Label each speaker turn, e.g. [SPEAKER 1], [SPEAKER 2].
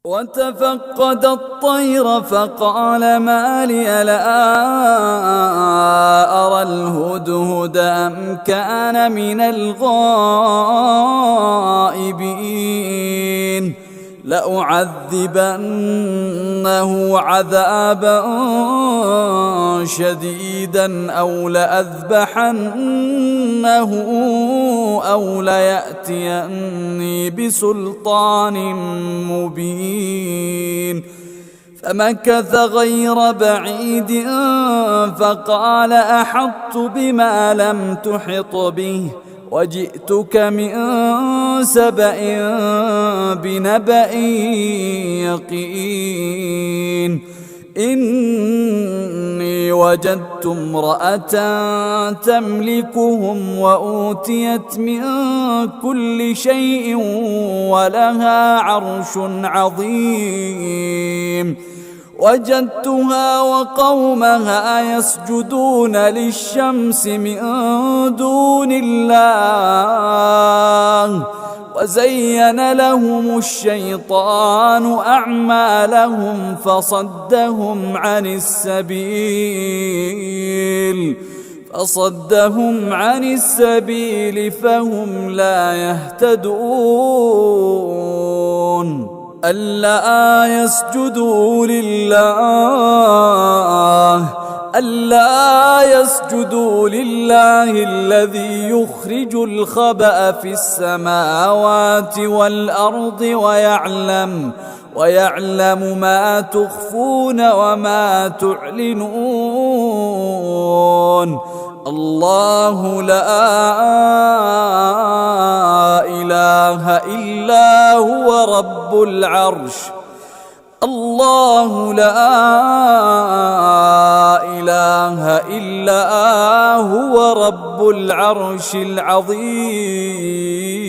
[SPEAKER 1] وتفقد الطير فقال ما لي لا أرى الهدهد أم كان من الغائبين لأعذبنه عذابا شديدا أو لأذبحنه أو ليأتيني بسلطان مبين. فمكث غير بعيد فقال أحطت بما لم تحط به وجئتك من سبأ بنبأ يقين. إني وجدت امرأة تملكهم وأوتيت من كل شيء ولها عرش عظيم. وجدتها وقومها يسجدون للشمس من دون الله وزين لهم الشيطان أعمالهم فصدهم عن السبيل فهم لا يهتدون. ألا يسجدوا لله الذي يخرج الخبأ في السماوات والأرض ويعلم ما تخفون وما تعلنون. الله لا إله إلا هو رب العرش. الله لا إله إلا هو رب العرش العظيم.